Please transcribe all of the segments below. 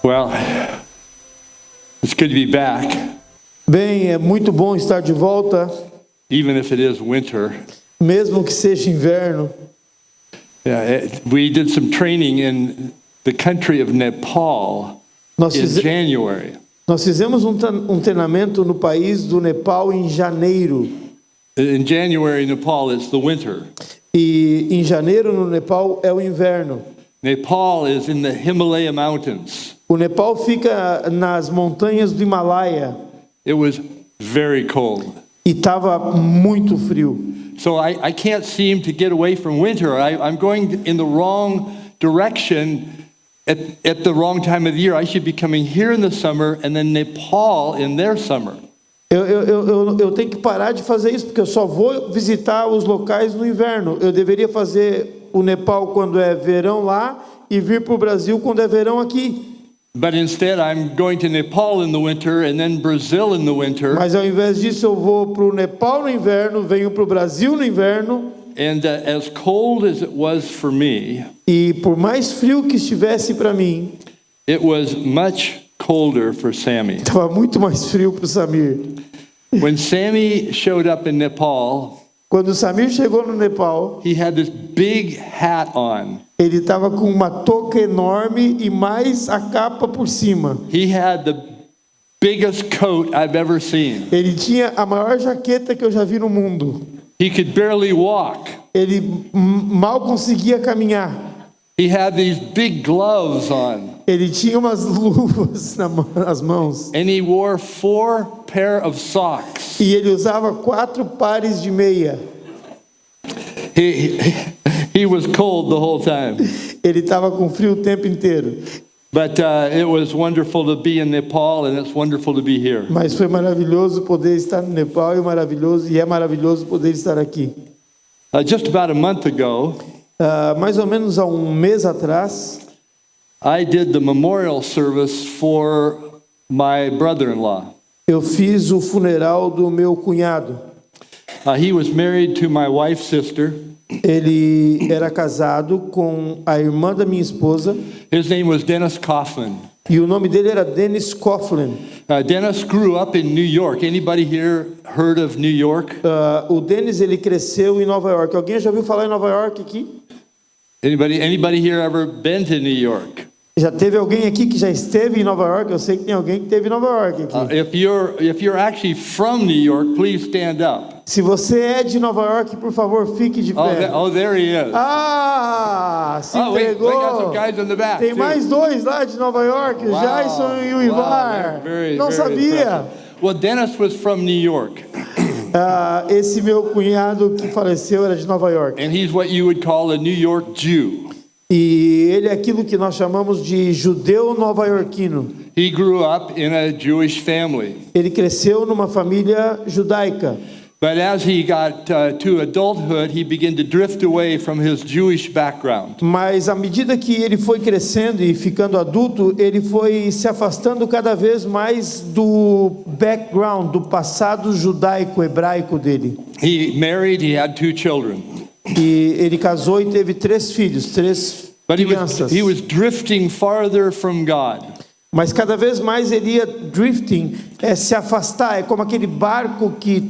Well, it's good to be back, Bem, é muito bom estar de volta, even if it is winter. mesmo que seja inverno. We did some training in the country of Nepal Nós, in fize- January. nós fizemos um treinamento no país do Nepal em janeiro. In January, Nepal is the winter. E em janeiro no Nepal é o inverno. Nepal is in the Himalaya mountains. O Nepal fica nas montanhas do Himalaia It was very cold. e estava muito frio. So I can't seem to get away from winter. I'm going in the wrong direction at the wrong time of the year. I should be coming here in the summer and then Nepal in their summer. Eu tenho que parar de fazer isso, porque eu só vou visitar os locais no inverno. Eu deveria fazer o Nepal quando é verão lá e vir para o Brasil quando é verão aqui. But instead, I'm going to Nepal in the winter and then Brazil in the winter. Mas ao invés disso, eu vou para o Nepal no inverno, venho para o Brasil no inverno. And as cold as it was for me, E por mais frio que estivesse para mim, it was much colder for Sammy. estava muito mais frio para o Samir. When Sammy showed up in Nepal, Quando o Samir chegou no Nepal, he had this big hat on. ele estava com uma touca enorme e mais a capa por cima. He had the biggest coat I've ever seen. Ele tinha a maior jaqueta que eu já vi no mundo. He could barely walk. Ele mal conseguia caminhar. He had these big gloves on. Ele tinha umas luvas nas mãos. And he wore 4 pair of socks. E ele usava 4 pares de meia. He was cold the whole time. Ele estava com frio o tempo inteiro. But it was wonderful to be in Nepal, and it's wonderful to be here. Mas foi maravilhoso poder estar no Nepal e é maravilhoso poder estar aqui. Just about a month ago, Mais ou menos há um mês atrás, I did the memorial service for my brother-in-law. eu fiz o funeral do meu cunhado. He was married to my wife's sister. Ele era casado com a irmã da minha esposa His name was Dennis Kaufman. e o nome dele era Dennis Coughlin. Dennis grew up in New York. Anybody here heard of New York? O Dennis, ele cresceu em Nova York. Alguém já ouviu falar em Nova York aqui? Anybody here ever been to New York? Já teve alguém aqui que já esteve em Nova York? Eu sei que tem alguém que esteve em Nova York aqui. If you're actually from New York, please stand up. Se você é de Nova York, por favor, fique de pé. There he is. Se we got entregou. some guys in the back. Tem too. mais 2 lá de Nova York, Wow. Jason e o Ivar. Very, Não very sabia. impressive. Well, Dennis was from New York, Esse meu cunhado que faleceu era de Nova York. and he's what you would call a New York Jew. E ele é aquilo que nós chamamos de judeu nova-iorquino. He grew up in a Jewish family. Ele cresceu numa família judaica. But as he got to adulthood, he began to drift away from his Jewish background. Mas à medida que ele foi crescendo e ficando adulto, ele foi se afastando cada vez mais do background, do passado judaico, hebraico dele. He married, he had 2 children. E ele casou e teve 3 filhos, 3 But crianças. he was drifting farther from God. Mas cada vez mais ele ia drifting, se afastar. É como aquele barco que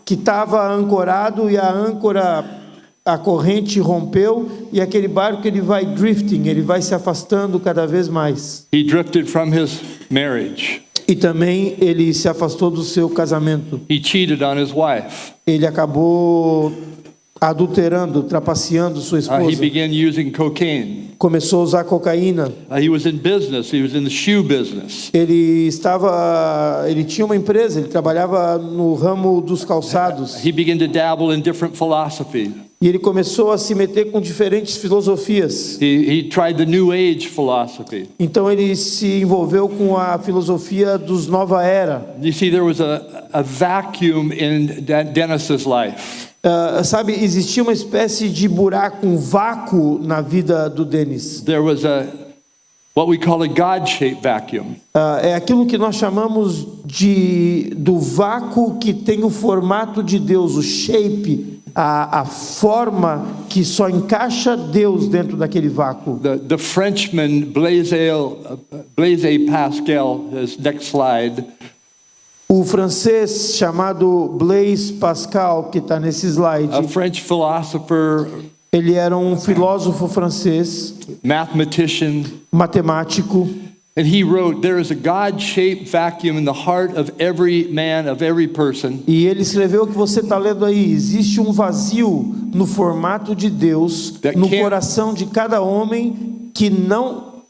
estava ancorado e a corrente rompeu, e aquele barco ele vai drifting, ele vai se afastando cada vez mais. He drifted from his marriage. E também ele se afastou do seu casamento. He cheated on his wife. Ele acabou adulterando, trapaceando sua He esposa. began using cocaine. Começou a usar cocaína. He was in business. He was in the shoe business. Ele tinha uma empresa, ele trabalhava no ramo dos calçados. He began to dabble in different philosophies. E ele começou a se meter com diferentes filosofias. He tried the New Age philosophy. Então ele se envolveu com a filosofia dos Nova Era. You see, there was a vacuum in Dennis's life. Sabe, existia uma espécie de buraco, um vácuo na vida do Dennis. There was what we call a God-shaped vacuum. É aquilo que nós chamamos do vácuo que tem o formato de Deus, o shape a forma que só encaixa Deus dentro daquele vácuo. The Frenchman Blaise Pascal, next slide, O francês chamado Blaise Pascal, que está nesse slide, a French philosopher, ele era um filósofo francês, mathematician, matemático, and he wrote, "There is a God-shaped vacuum in the heart of every man, of every person, e ele escreveu o que você está lendo aí. Existe um vazio no formato de Deus no coração de cada homem que não,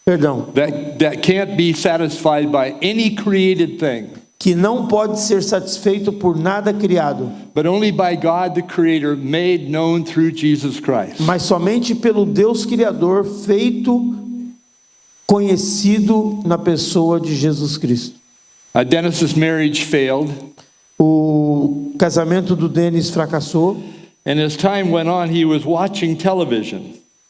that can't be satisfied by any created thing, que não pode ser satisfeito por nada criado, but only by God the Creator, made known through Jesus Christ." mas somente pelo Deus Criador, feito conhecido na pessoa de Jesus Cristo. Dennis's marriage failed, O casamento do Dennis fracassou, and as time went on, he was watching television,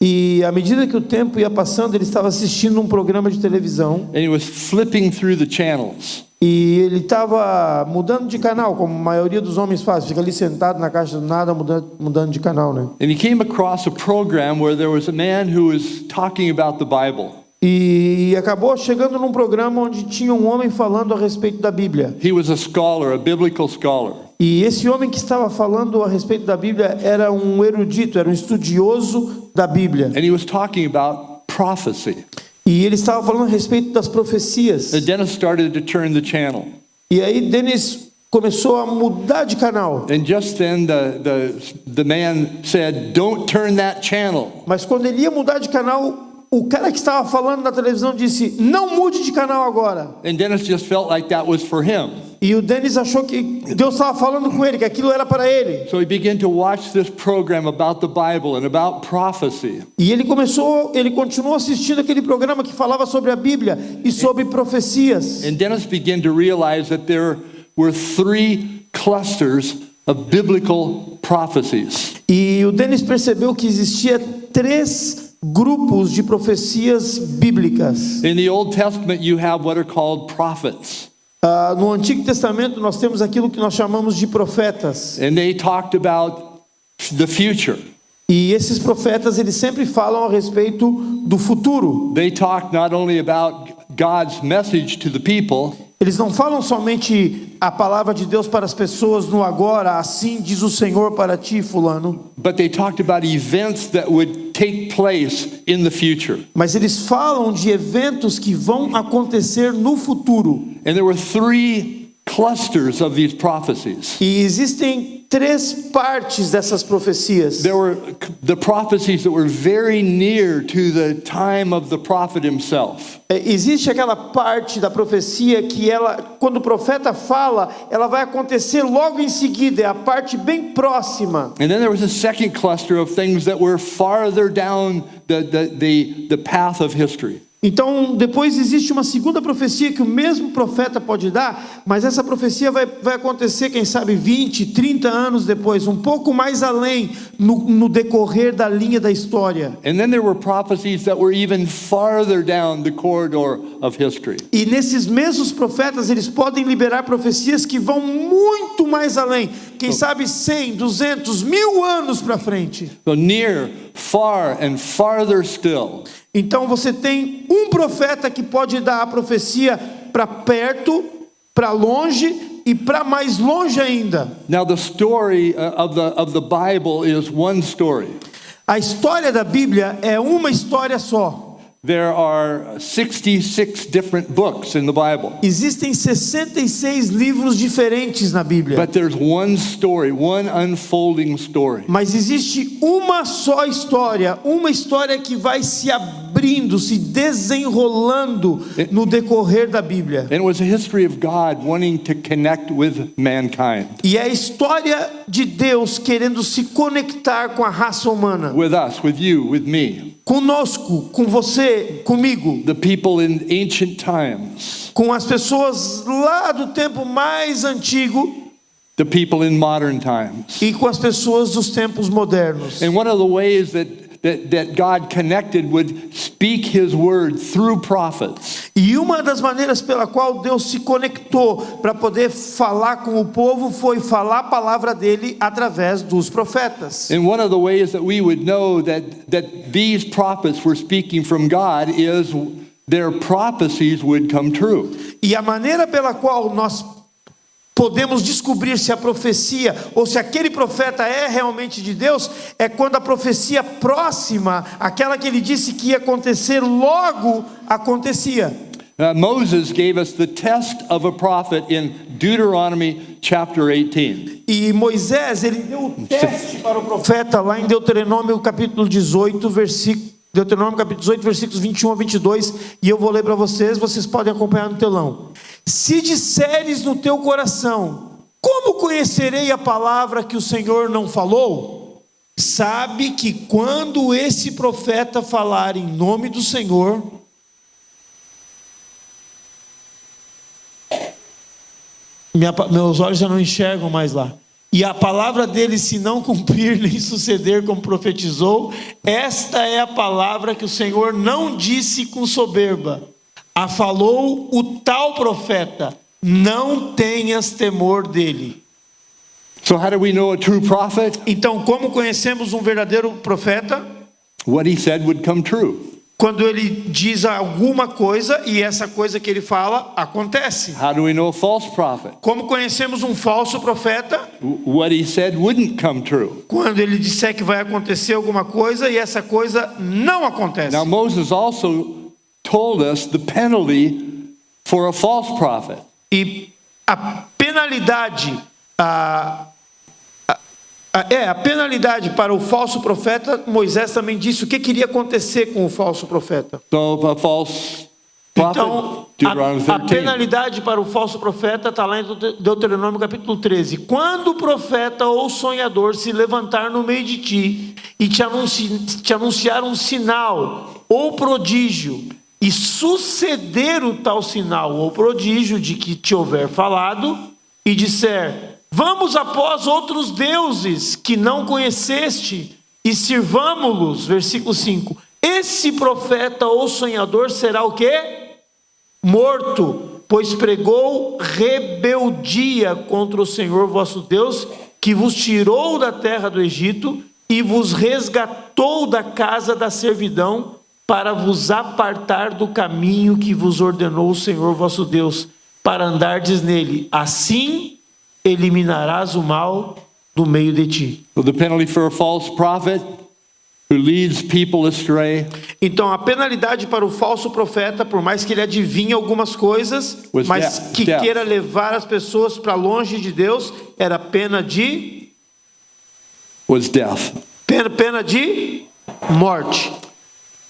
e à medida que o tempo ia passando, ele estava assistindo um programa de televisão, and he was flipping through the channels. e ele estava mudando de canal, como a maioria dos homens faz, fica ali sentado na caixa do nada, mudando de canal, né? And he came across a program where there was a man who was talking about the Bible. E acabou chegando num programa onde tinha um homem falando a respeito da Bíblia. He was a scholar, a biblical scholar. E esse homem que estava falando a respeito da Bíblia era um erudito, era um estudioso da Bíblia. And he was talking about prophecy. E ele estava falando a respeito das profecias. And Dennis started to turn the channel. E aí Dennis começou a mudar de canal. And just then the man said, "Don't turn that channel." Mas quando ele ia mudar de canal, o cara que estava falando na televisão disse: "Não mude de canal agora." And Dennis just felt like that was for him. E o Dennis achou que Deus estava falando com ele, que aquilo era para ele. So he began to watch this program about the Bible and about prophecy. E ele continuou assistindo aquele programa que falava sobre a Bíblia e sobre profecias. And Dennis began to realize that there were 3 clusters of biblical prophecies. E o Dennis percebeu que existia 3 grupos de profecias bíblicas. In the Old Testament, you have what are called prophets. No Antigo Testamento nós temos aquilo que nós chamamos de profetas. And they talked about the future. E esses profetas, eles sempre falam a respeito do futuro. They talk not only about God's message to the people, Eles não falam somente a palavra de Deus para as pessoas no agora, assim diz o Senhor para ti, fulano. but they talked about events that would take place in the future. Mas eles falam de eventos que vão acontecer no futuro. And there were 3 clusters of these prophecies. E existem 3 partes dessas profecias. There were the prophecies that were very near to the time of the prophet himself. Existe aquela parte da profecia que quando o profeta fala, ela vai acontecer logo em seguida, é a parte bem próxima. And then there was a second cluster of things that were farther down the path of history. Então, depois existe uma segunda profecia que o mesmo profeta pode dar, mas essa profecia vai acontecer, quem sabe, 20, 30 anos depois, um pouco mais além, no decorrer da linha da história. And then there were prophecies that were even farther down the corridor of history. E nesses mesmos profetas, eles podem liberar profecias que vão muito mais além, quem sabe 100, 200, 1000 anos para frente. So near, far, and farther still. Então você tem um profeta que pode dar a profecia para perto, para longe e para mais longe ainda. Now the story of the Bible is one story. A história da Bíblia é uma história só. There are 66 different books in the Bible. Existem 66 livros diferentes na Bíblia. But there's one story, one unfolding story. Mas existe uma só história, uma história que vai se abrindo, se desenrolando no decorrer da Bíblia. And it was a history of God wanting to connect with mankind. E é a história de Deus querendo se conectar com a raça humana. With us, with you, with me. Conosco, com você, comigo. The people in ancient times. Com as pessoas lá do tempo mais antigo. The people in modern times. E com as pessoas dos tempos modernos. And one of the ways that that God connected would speak his word through prophets. E uma das maneiras pela qual Deus se conectou para poder falar com o povo foi falar a palavra dele através dos profetas. And one of the ways that we would know that these prophets were speaking from God is their prophecies would come true. E a maneira pela qual nós podemos descobrir se a profecia ou se aquele profeta é realmente de Deus é quando a profecia próxima, aquela que ele disse que ia acontecer, logo acontecia. Moses gave us the test of a prophet in Deuteronomy chapter 18. E Moisés, ele deu o teste para o profeta lá em Deuteronômio capítulo 18, Deuteronômio capítulo 18, versículos 21 a 22, e eu vou ler para vocês, vocês podem acompanhar no telão. Se disseres no teu coração, como conhecerei a palavra que o Senhor não falou? Sabe que quando esse profeta falar em nome do Senhor, meus olhos já não enxergam mais lá. E a palavra dele se não cumprir nem suceder como profetizou, esta é a palavra que o Senhor não disse com soberba. A falou o tal profeta, não tenhas temor dele. So how do we know a true prophet? Então, como conhecemos um verdadeiro profeta? What he said would come true. Quando ele diz alguma coisa e essa coisa que ele fala acontece. How do we know a false prophet? Como conhecemos um falso profeta? What he said wouldn't come true. Quando ele disser que vai acontecer alguma coisa e essa coisa não acontece. Now Moses also told us the penalty for a false prophet. E a penalidade, a penalidade para o falso profeta, Moisés também disse o que queria acontecer com o falso profeta. So a false prophet, Então, Deuteronomy a 13. penalidade para o falso profeta está lá em Deuteronômio capítulo 13. Quando o profeta ou sonhador se levantar no meio de ti e te anunciar um sinal ou prodígio, e suceder o tal sinal ou prodígio de que te houver falado, e disser, vamos após outros deuses que não conheceste, e sirvamo-los, versículo 5, esse profeta ou sonhador será o quê? Morto, pois pregou rebeldia contra o Senhor vosso Deus, que vos tirou da terra do Egito, e vos resgatou da casa da servidão, para vos apartar do caminho que vos ordenou o Senhor vosso Deus, para andardes nele. Assim eliminarás o mal do meio de ti. So the penalty for a false prophet who leads people astray Então a penalidade para o falso profeta, por mais que ele adivinhe algumas coisas, Was mas death. que Death. queira levar as pessoas para longe de Deus, era pena de morte.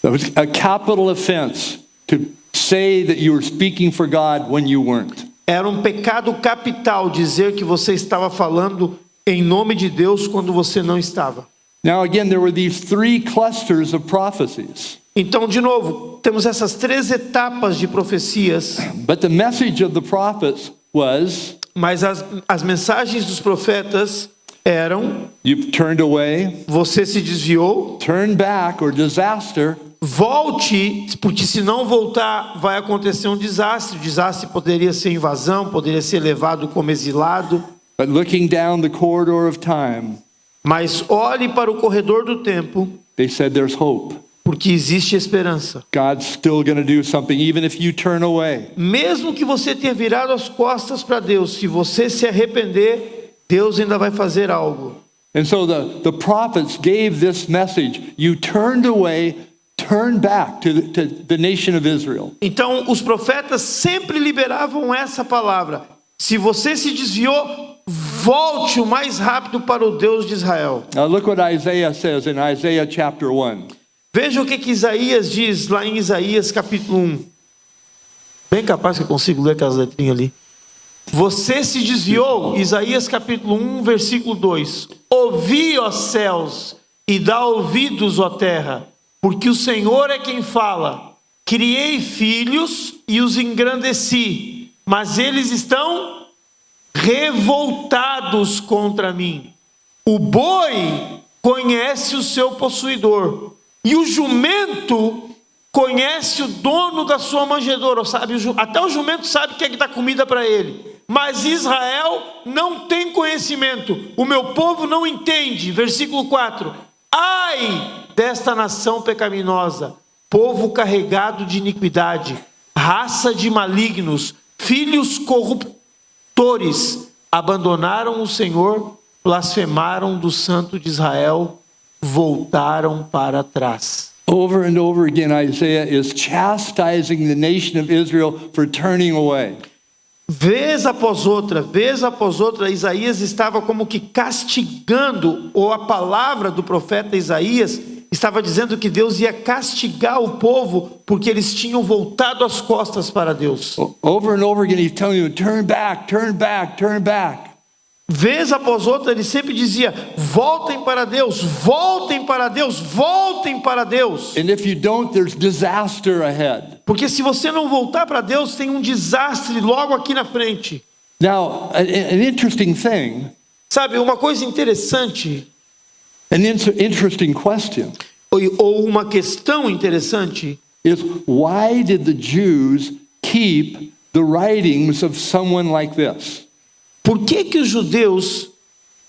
That was a capital offense to say that you were speaking for God when you weren't. Era um pecado capital dizer que você estava falando em nome de Deus quando você não estava. Now again, there were these three clusters of prophecies. Então, de novo, temos essas três etapas de profecias, But the message of the prophets was, mas as mensagens dos profetas eram: you've turned away, você se desviou, turn back, or disaster. volte, porque se não voltar vai acontecer um desastre. O desastre poderia ser invasão, poderia ser levado como exilado. But looking down the corridor of time, Mas olhe para o corredor do tempo, they said there's hope. porque existe esperança. God's still going to do something even if you turn away. Mesmo que você tenha virado as costas para Deus, se você se arrepender, Deus ainda vai fazer algo. And so the prophets gave this message. You turned away, turn back to the nation of Israel. Então, os profetas sempre liberavam essa palavra. Se você se desviou, volte o mais rápido para o Deus de Israel. Now look what Isaiah says in Isaiah chapter 1. Veja o que Isaías diz lá em Isaías capítulo 1. Bem capaz que eu consigo ler aquelas letrinhas ali. Você se desviou, Isaías capítulo 1, versículo 2. Ouvi, ó céus, e dá ouvidos, ó terra, porque o Senhor é quem fala. Criei filhos e os engrandeci, mas eles estão revoltados contra mim. O boi conhece o seu possuidor, E o jumento conhece o dono da sua manjedoura, sabe? Até o jumento sabe que é que dá comida para ele. Mas Israel não tem conhecimento. O meu povo não entende. Versículo 4. Ai desta nação pecaminosa, povo carregado de iniquidade, raça de malignos, filhos corruptores, abandonaram o Senhor, blasfemaram do Santo de Israel, voltaram para trás. Over and over again, Isaiah is chastising the nation of Israel for turning away. Vez após outra, Isaías estava como que castigando, ou a palavra do profeta Isaías estava dizendo que Deus ia castigar o povo porque eles tinham voltado as costas para Deus. Over and over again, he's telling you, turn back, turn back, turn back. Vez após outra, ele sempre dizia: voltem para Deus, voltem para Deus, voltem para Deus. And if you don't, there's disaster ahead. Porque se você não voltar para Deus, tem um desastre logo aqui na frente. Now, an interesting thing, Sabe, uma coisa interessante, an interesting question ou uma questão interessante, is why did the Jews keep the writings of someone like this? por que os judeus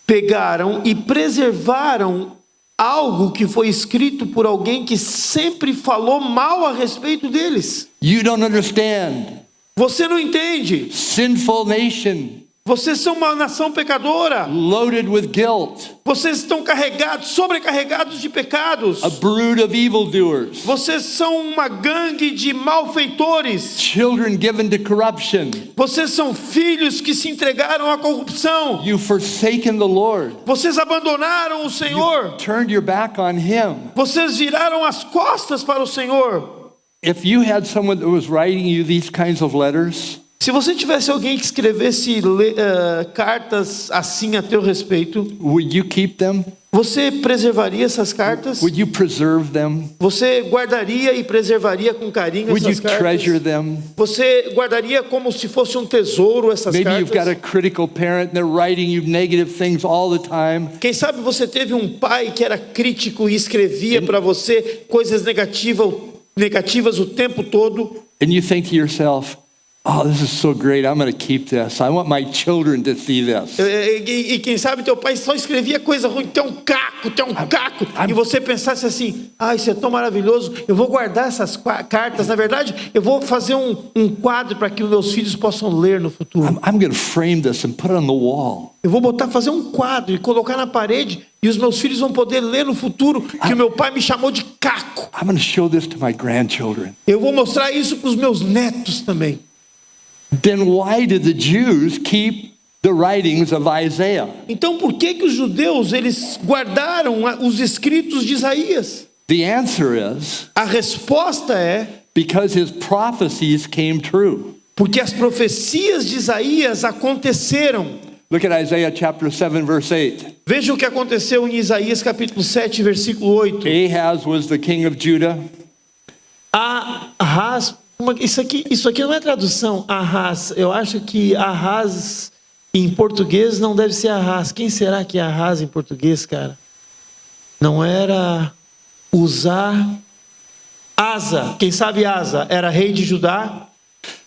pegaram e preservaram algo que foi escrito por alguém que sempre falou mal a respeito deles? You don't understand. Você não entende. Sinful nation, Vocês são uma nação pecadora. loaded with guilt, Vocês estão carregados, sobrecarregados de pecados. a brood of evildoers, Vocês são uma gangue de malfeitores. children given to corruption. Vocês são filhos que se entregaram à corrupção. You've forsaken the Lord. Vocês abandonaram o Senhor. Turned your back on Him. Vocês viraram as costas para o Senhor. If you had someone that was writing you these kinds of letters, Se você tivesse alguém que escrevesse cartas assim a teu respeito, would you keep them? você preservaria essas cartas? Would you preserve them? Você guardaria e preservaria com carinho Would you essas cartas? treasure them? Você guardaria como se fosse um tesouro essas Maybe you've got a cartas? critical parent and they're writing you negative things all the time. Quem sabe você teve um pai que era crítico e escrevia para você coisas negativas o tempo todo. And you think to yourself, oh, this is so great. I'm going to keep this. I want my children to see this. E quem sabe teu pai só escrevia coisa ruim, tem um caco. E você pensasse assim: ah, isso é tão maravilhoso, eu vou guardar essas cartas. Na verdade, eu vou fazer um quadro para que os meus filhos possam ler no futuro. I'm going to frame this and put it on the wall. Eu vou fazer um quadro e colocar na parede, e os meus filhos vão poder ler no futuro que o meu pai me chamou de caco. I'm going to show this to my grandchildren. Eu vou mostrar isso para os meus netos também. Then why did the Jews keep the writings of Isaiah? Então, por que os judeus eles guardaram os escritos de Isaías? The answer is A resposta é because his prophecies came true. porque as profecias de Isaías aconteceram. Look at Isaiah chapter 7 verse 8. Veja o que aconteceu em Isaías capítulo 7, versículo 8. Ahaz was the king of Judah. Ahaz, isso aqui não é tradução, Ahaz. Eu acho que Ahaz em português não deve ser Ahaz. Quem será que é Ahaz em português, cara? Não era Asa. Quem sabe Asa era rei de Judá?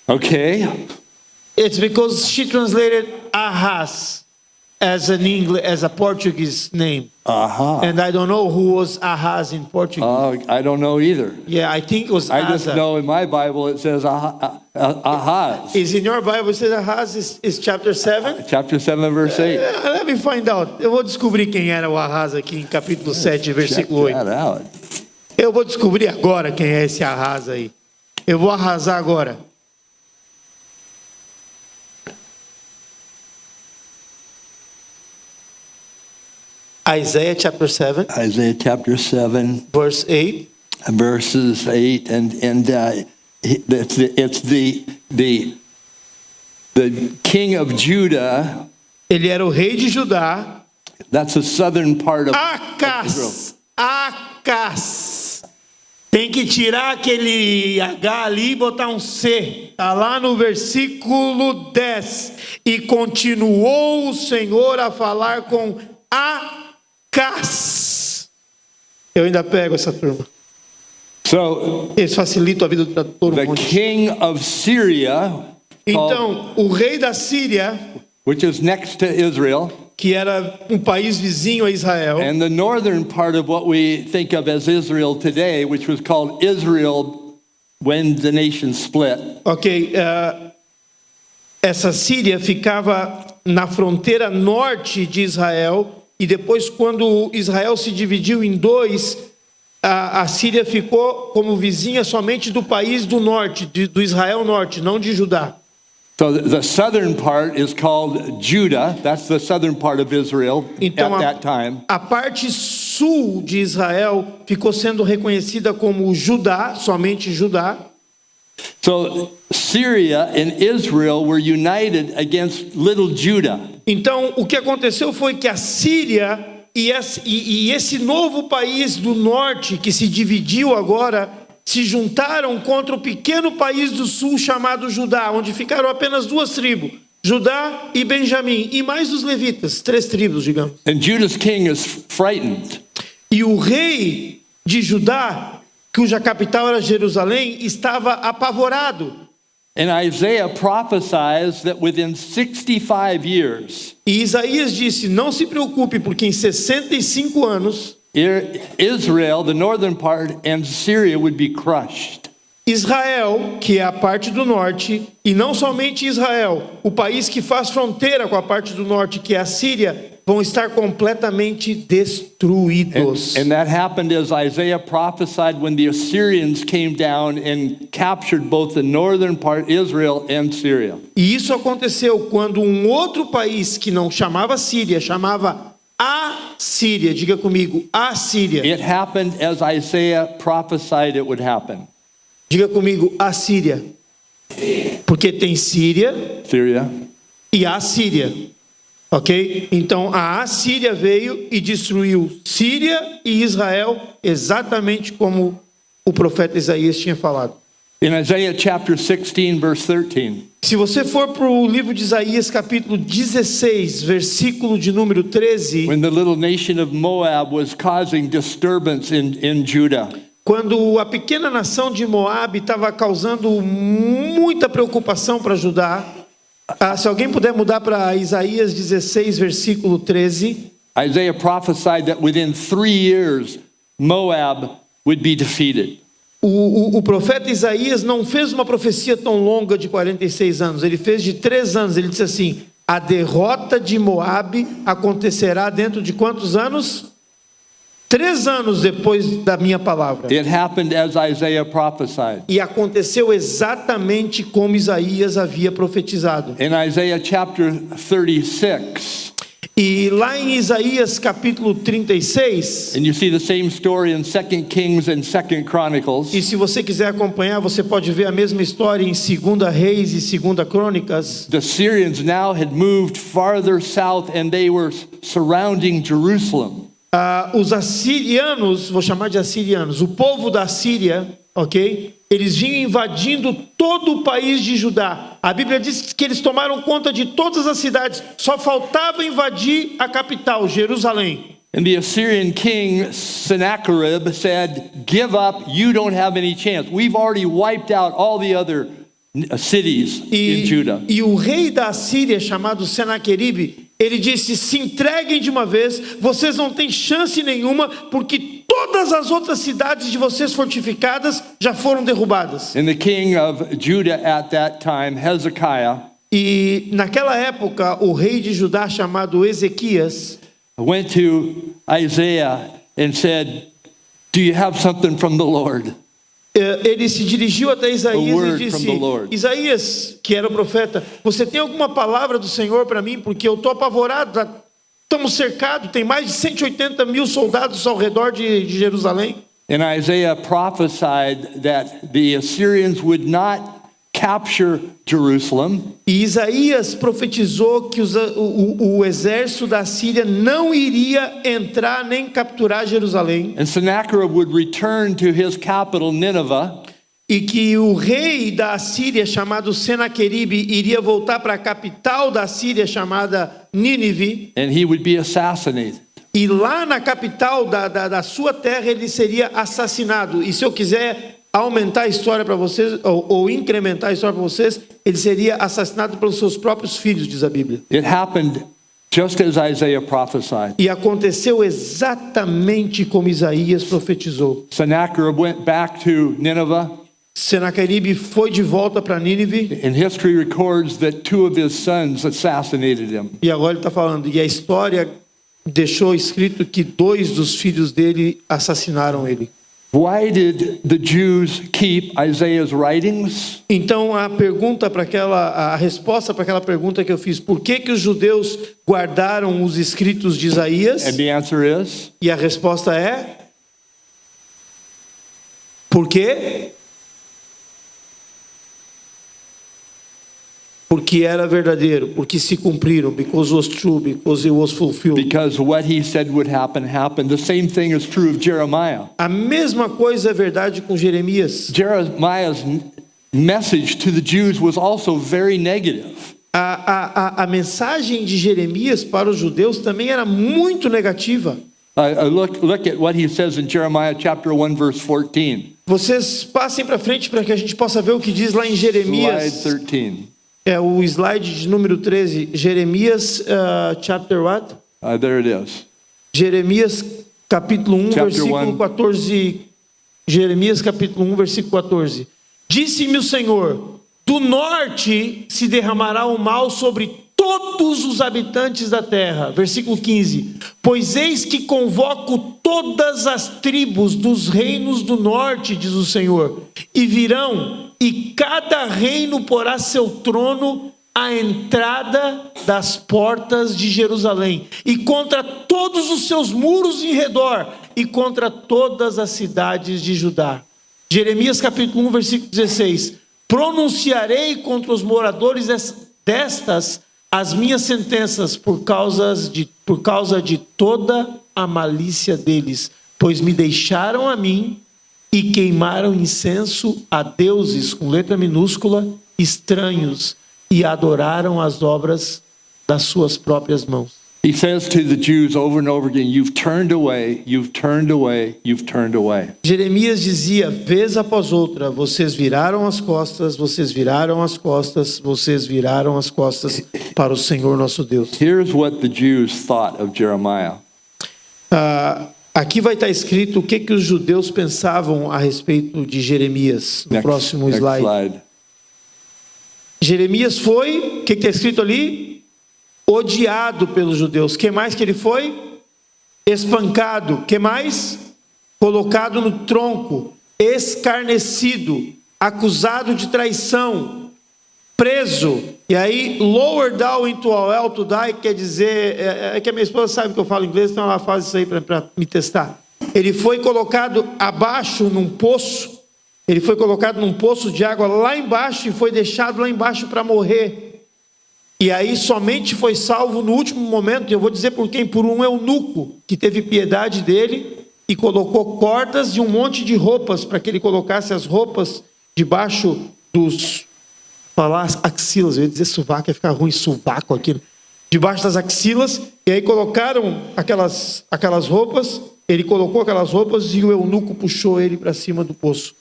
Okay. It's because she translated Ahaz as a Portuguese name. Uh-huh. And I don't know who was Ahaz in Portuguese. I don't know either. Yeah, I think it was I just Asa. know in my Bible it says Ahaz. Is in your Bible, it says Ahaz is chapter 7? Chapter 7 verse 8. Let me find out. Eu vou descobrir quem era o Ahaz aqui em capítulo 7, versículo Check 8. that out. Eu vou descobrir agora quem é esse Ahaz aí. Eu vou arrasar agora. Isaiah chapter 7, Isaiah chapter 7 verse 8. verses 8 and it's the king of Judah. Ele era o rei de Judá. That's the southern part of Israel. Acas. Tem que tirar aquele H ali e botar um C. Está lá no versículo 10. E continuou o Senhor a falar com Acas. Eu ainda pego essa turma. So Eles facilitam a vida de todo the mundo. king of Syria, called, Então, o rei da Síria, which is next to Israel, que era um país vizinho a Israel, and the northern part of what we think of as Israel today, which was called Israel when the nation split. ok, essa Síria ficava na fronteira norte de Israel, e depois, quando Israel se dividiu em dois, a Síria ficou como vizinha somente do país do norte, do Israel norte, não de Judá. So the southern part is called Judah. That's the southern part of Israel Então, at that time. a parte sul de Israel ficou sendo reconhecida como Judá, somente Judá. So Syria and Israel were united against little Judah. Então, o que aconteceu foi que a Síria e esse novo país do norte, que se dividiu agora, se juntaram contra o pequeno país do sul chamado Judá, onde ficaram apenas duas tribos, Judá e Benjamim, e mais os levitas, 3 tribos, digamos. And Judah's king is frightened. E o rei de Judá, cuja capital era Jerusalém, estava apavorado. And Isaiah prophesies that within 65 years, E Isaías disse: não se preocupe, porque em 65 anos, Israel, the northern part, and Syria would be crushed. Israel, que é a parte do norte, e não somente Israel, o país que faz fronteira com a parte do norte, que é a Síria, vão estar completamente destruídos. And that happened as Isaiah prophesied when the Assyrians came down and captured both the northern part, Israel, and Syria. E isso aconteceu quando um outro país que não chamava Síria, chamava Assíria, diga comigo, Assíria. It happened as Isaiah prophesied it would happen. Diga comigo, Assíria. Porque tem Síria Syria. e Assíria. Ok? Então a Assíria veio e destruiu Síria e Israel, exatamente como o profeta Isaías tinha falado. In Isaiah chapter 16, verse 13, Se você for para o livro de Isaías, capítulo 16, versículo de número 13, when the little nation of Moab was causing disturbance in Judah, quando a pequena nação de Moabe estava causando muita preocupação para Judá, se alguém puder mudar para Isaías 16, versículo 13, Isaiah prophesied that within 3 years, Moab would be defeated. o profeta Isaías não fez uma profecia tão longa de 46 anos, ele fez de 3 anos. Ele disse assim: a derrota de Moabe acontecerá dentro de quantos anos? 3 anos depois da minha palavra. It happened as Isaiah prophesied. E aconteceu exatamente como Isaías havia profetizado. In Isaiah chapter 36, E lá em Isaías capítulo 36, and you see the same story in 2 Kings and 2 Chronicles, e se você quiser acompanhar, você pode ver a mesma história em 2 Reis e 2 Crônicas. the Syrians now had moved farther south and they were surrounding Jerusalem. Os assirianos, vou chamar de assirianos, o povo da Síria, ok? Eles vinham invadindo todo o país de Judá. A Bíblia diz que eles tomaram conta de todas as cidades, só faltava invadir a capital, Jerusalém. And the Assyrian king Sennacherib said, "Give up, you don't have any chance. We've already wiped out all the other cities in Judah." E o rei da Síria, chamado Senaqueribe, ele disse: se entreguem de uma vez, vocês não têm chance nenhuma, porque todas as outras cidades de vocês fortificadas já foram derrubadas. And the king of Judah at that time, Hezekiah, E naquela época, o rei de Judá, chamado Ezequias, went to Isaiah and said, "Do you have something from the Lord?" ele se dirigiu até Isaías word e from disse: the Lord. Isaías, que era o profeta, você tem alguma palavra do Senhor para mim? Porque eu estou apavorado, estamos cercados, tem mais de 180 mil soldados ao redor de Jerusalém. And Isaiah prophesied that the Assyrians would not capture Jerusalem, E Isaías profetizou que o exército da Síria não iria entrar nem capturar Jerusalém, and Sennacherib would return to his capital, Nineveh, e que o rei da Síria, chamado Senaqueribe, iria voltar para a capital da Síria, chamada Nínive, and he would be assassinated. E lá na capital da sua terra ele seria assassinado. E se eu quiser aumentar a história para vocês, ou incrementar a história para vocês, ele seria assassinado pelos seus próprios filhos, diz a Bíblia. It happened just as Isaiah prophesied. E aconteceu exatamente como Isaías profetizou. Sennacherib went back to Nineveh, Senaqueribe foi de volta para Nínive. and history records that 2 of his sons assassinated him. E agora ele está falando, e a história deixou escrito que 2 dos filhos dele assassinaram ele. Why did the Jews keep Isaiah's writings? Então a resposta para aquela pergunta que eu fiz, por que os judeus guardaram os escritos de Isaías? And the answer is, E a resposta é, por quê? Porque era verdadeiro, porque se cumpriram, because it was true, because it was fulfilled. because what he said would happen happened. The same thing is true of Jeremiah. A mesma coisa é verdade com Jeremias. Jeremiah's message to the Jews was also very negative. A mensagem de Jeremias para os judeus também era muito negativa. Look at what he says in Jeremiah chapter 1 verse 14. Vocês passem para frente para que a gente possa ver o que diz lá em Jeremias. Slide 13. É o slide de número 13. Jeremias, chapter what? There it is. Jeremias capítulo 1, Chapter versículo 1. 14. Jeremias capítulo 1, versículo 14. Disse-me o Senhor, do norte se derramará o mal sobre todos os habitantes da terra. Versículo 15. Pois eis que convoco todas as tribos dos reinos do norte, diz o Senhor, e virão, e cada reino porá seu trono à entrada das portas de Jerusalém, e contra todos os seus muros em redor, e contra todas as cidades de Judá. Jeremias capítulo 1, versículo 16. Pronunciarei contra os moradores destas as minhas sentenças por causa de toda a malícia deles, pois me deixaram a mim e queimaram incenso a deuses, com letra minúscula, estranhos, e adoraram as obras das suas próprias mãos. He says to the Jews over and over again, you've turned away, you've turned away, you've turned away. Jeremias dizia, vez após outra, vocês viraram as costas, vocês viraram as costas, vocês viraram as costas para o Senhor nosso Deus. Here's what the Jews thought of Jeremiah. Aqui vai estar escrito o que os judeus pensavam a respeito de Jeremias, no próximo slide. Jeremias foi, o que está escrito ali? Odiado pelos judeus. Que mais que ele foi? Espancado. Que mais? Colocado no tronco, escarnecido, acusado de traição, preso. E aí, lower down into hell to die, quer dizer, é que a minha esposa sabe que eu falo inglês, então ela faz isso aí para me testar. Ele foi colocado abaixo num poço, ele foi colocado num poço de água lá embaixo e foi deixado lá embaixo para morrer. E aí somente foi salvo no último momento, e eu vou dizer por quem? Por um eunuco que teve piedade dele e colocou cordas e um monte de roupas para que ele colocasse as roupas debaixo dos... falar axilas, eu ia dizer sovaco, ia ficar ruim, sovaco aquilo. Debaixo das axilas, e aí colocaram aquelas roupas, ele colocou aquelas roupas e o eunuco puxou ele para cima do poço.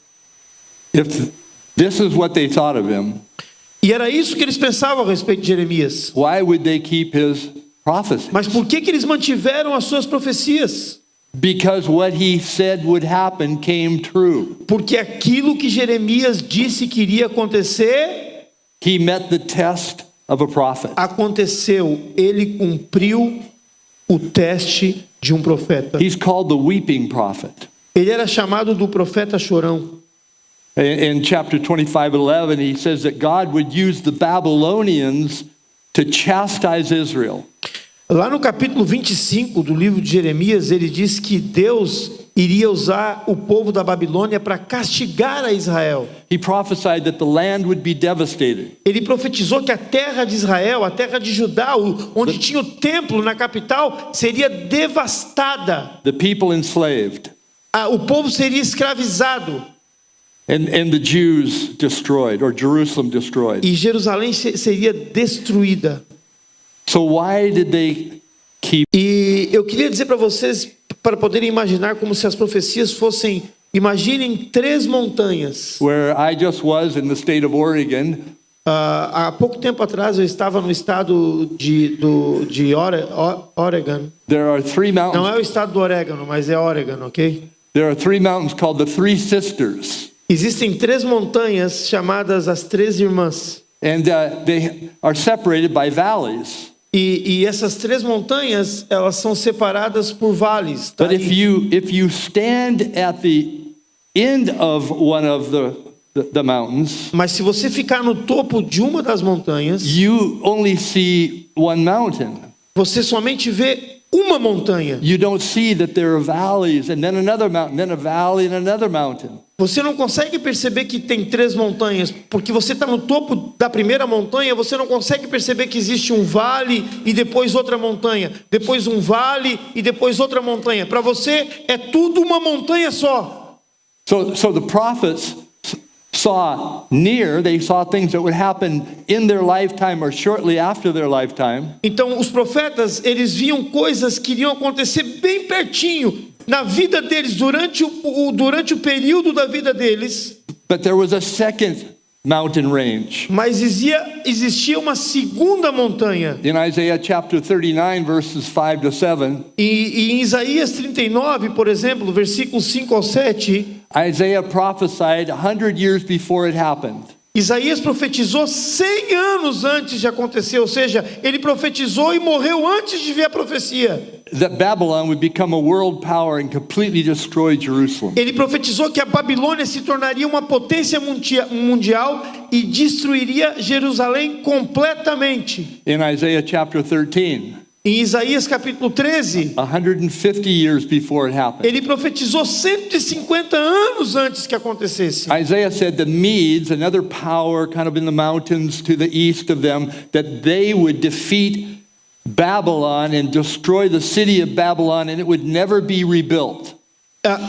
If this is what they thought of him, E era isso que eles pensavam a respeito de Jeremias. why would they keep his prophecy? Mas por que eles mantiveram as suas profecias? Because what he said would happen came true. Porque aquilo que Jeremias disse que iria acontecer, He met the test of a prophet. aconteceu. Ele cumpriu o teste de um profeta. He's called the weeping prophet. Ele era chamado do profeta chorão. In chapter 25:11, he says that God would use the Babylonians to chastise Israel. Lá no capítulo 25 do livro de Jeremias, ele diz que Deus iria usar o povo da Babilônia para castigar a Israel. He prophesied that the land would be devastated. Ele profetizou que a terra de Israel, a terra de Judá, onde tinha o templo na capital, seria devastada. The people enslaved. O povo seria escravizado. And the Jews destroyed, or Jerusalem destroyed. E Jerusalém seria destruída. So why did they keep. E eu queria dizer para vocês, para poderem imaginar como se as profecias fossem, imaginem 3 montanhas. Where I just was in the state of Oregon, Há pouco tempo atrás eu estava no estado de Oregon. there are 3 Não mountains. é o estado do Orégano, mas é Oregon, ok? There are 3 mountains called the Three Sisters, Existem 3 montanhas chamadas as 3 irmãs. and they are separated by valleys. E essas 3 montanhas, elas são separadas por vales. Tá? But if you stand at the end of one of the mountains, Mas se você ficar no topo de uma das montanhas, you only see one mountain. você somente vê uma montanha. You don't see that there are valleys and then another mountain, then a valley and another mountain. Você não consegue perceber que tem 3 montanhas, porque você está no topo da primeira montanha, você não consegue perceber que existe um vale e depois outra montanha, depois um vale e depois outra montanha. Para você é tudo uma montanha só. So the prophets saw near, they saw things that would happen in their lifetime or shortly after their lifetime. Então os profetas, eles viam coisas que iriam acontecer bem pertinho na vida deles, durante o período da vida deles. But there was a second mountain range. Mas existia uma segunda montanha. In Isaiah chapter 39, verses 5 to 7, E em Isaías 39, por exemplo, versículos 5 ao 7, Isaiah prophesied 100 years before it happened. Isaías profetizou 100 anos antes de acontecer, ou seja, ele profetizou e morreu antes de ver a profecia. That Babylon would become a world power and completely destroy Jerusalem. Ele profetizou que a Babilônia se tornaria uma potência mundial e destruiria Jerusalém completamente. In Isaiah chapter 13, Em Isaías capítulo 13, 150 years before it happened, ele profetizou 150 anos antes que acontecesse. Isaiah said the Medes, another power kind of in the mountains to the east of them, that they would defeat Babylon and destroy the city of Babylon and it would never be rebuilt.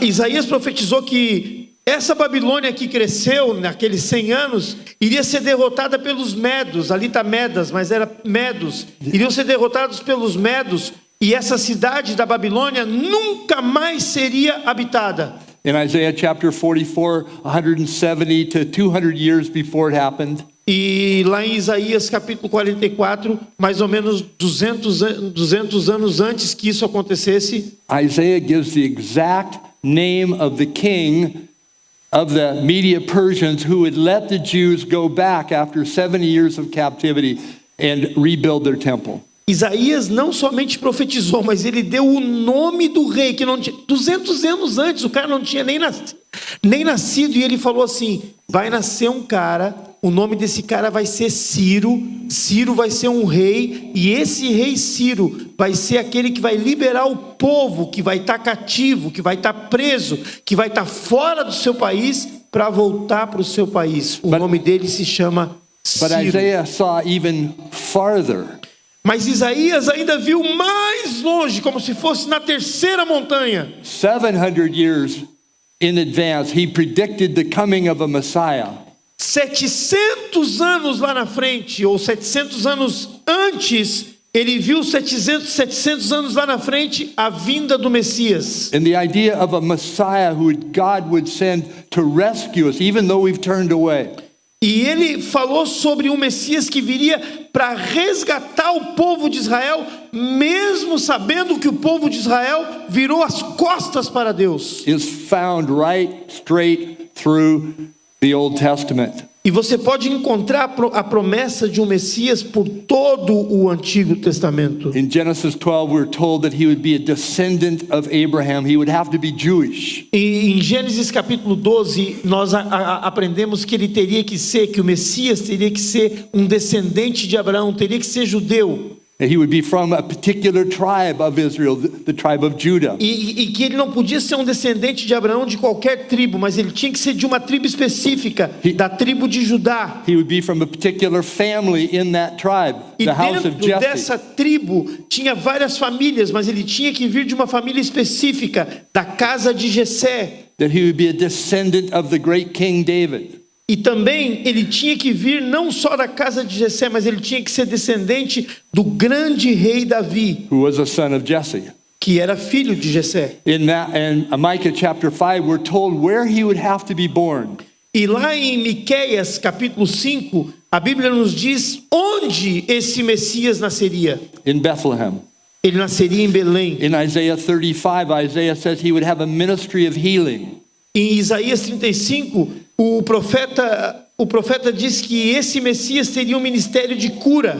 Isaías profetizou que essa Babilônia que cresceu naqueles 100 anos iria ser derrotada pelos medos. Ali está Medas, mas era medos. Iriam ser derrotados pelos medos e essa cidade da Babilônia nunca mais seria habitada. In Isaiah chapter 44, 170 to 200 years before it happened, E lá em Isaías capítulo 44, mais ou menos 200 anos antes que isso acontecesse, Isaiah gives the exact name of the king of the Medo-Persians who would let the Jews go back after 70 years of captivity and rebuild their temple. Isaías não somente profetizou, mas ele deu o nome do rei, que não tinha 200 anos antes, o cara não tinha nem nascido, e ele falou assim: vai nascer um cara, o nome desse cara vai ser Ciro, Ciro vai ser um rei, e esse rei Ciro vai ser aquele que vai liberar o povo, que vai estar cativo, que vai estar preso, que vai estar fora do seu país, para voltar para o seu país. O nome dele se chama But Ciro. Isaiah saw even farther. Mas Isaías ainda viu mais longe, como se fosse na terceira montanha. 700 years in advance, he predicted the coming of a Messiah. 700 anos lá na frente, ou 700 anos antes, ele viu 700 anos lá na frente a vinda do Messias. And the idea of a Messiah who God would send to rescue us, even though we've turned away. E ele falou sobre um Messias que viria para resgatar o povo de Israel, mesmo sabendo que o povo de Israel virou as costas para Deus. Is found right straight through the Old Testament. E você pode encontrar a promessa de um Messias por todo o Antigo Testamento. In Genesis 12, we're told that he would be a descendant of Abraham. He would have to be Jewish. E em Gênesis capítulo 12, nós aprendemos que ele teria que ser, que o Messias teria que ser um descendente de Abraão, teria que ser judeu. He would be from a particular tribe of Israel, the tribe of Judah. E que ele não podia ser um descendente de Abraão de qualquer tribo, mas ele tinha que ser de uma tribo específica, da tribo de Judá. He would be from a particular family in that tribe, E the house of dentro Jesse. dessa tribo tinha várias famílias, mas ele tinha que vir de uma família específica, da casa de Jessé. That he would be a descendant of the great King David. E também ele tinha que vir não só da casa de Jessé, mas ele tinha que ser descendente do grande rei Davi, who was a son of Jesse. que era filho de Jessé. In Micah chapter 5, we're told where he would have to be born. E lá em Miqueias, capítulo 5, a Bíblia nos diz onde esse Messias nasceria. In Bethlehem. Ele nasceria em Belém. In Isaiah 35, Isaiah says he would have a ministry of healing. Em Isaías 35, o profeta diz que esse Messias teria um ministério de cura.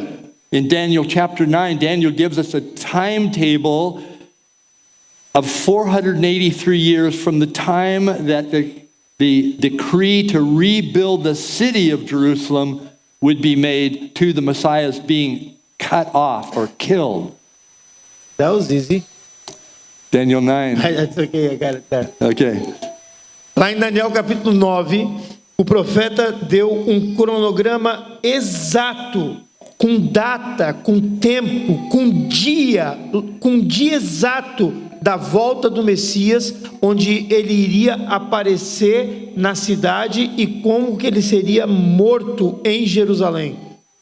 In Daniel chapter 9, Daniel gives us a timetable of 483 years from the time that the decree to rebuild the city of Jerusalem would be made to the Messiah's being cut off or killed. That was easy. Daniel 9. That's okay, I got it there. Okay. Lá em Daniel capítulo 9, o profeta deu um cronograma exato, com data, com tempo, com dia exato da volta do Messias, onde ele iria aparecer na cidade e como que ele seria morto em Jerusalém.